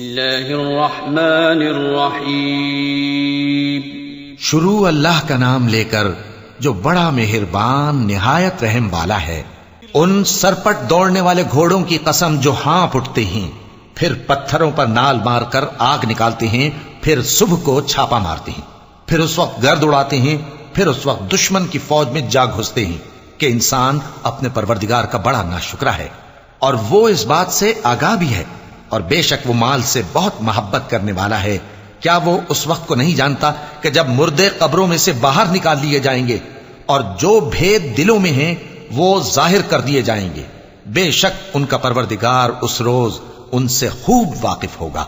اللہ الرحمن الرحیم، شروع اللہ کا نام لے کر جو بڑا مہربان نہایت رحم والا ہے۔ ان سرپٹ دوڑنے والے گھوڑوں کی قسم جو ہانپ اٹھتے ہیں، پھر پتھروں پر نال مار کر آگ نکالتے ہیں، پھر صبح کو چھاپا مارتے ہیں، پھر اس وقت گرد اڑاتے ہیں، پھر اس وقت دشمن کی فوج میں جا گھستے ہیں کہ انسان اپنے پروردگار کا بڑا ناشکرا ہے، اور وہ اس بات سے آگاہ بھی ہے، اور بے شک وہ مال سے بہت محبت کرنے والا ہے۔ کیا وہ اس وقت کو نہیں جانتا کہ جب مردے قبروں میں سے باہر نکال لیے جائیں گے اور جو بھید دلوں میں ہیں وہ ظاہر کر دیے جائیں گے؟ بے شک ان کا پروردگار اس روز ان سے خوب واقف ہوگا۔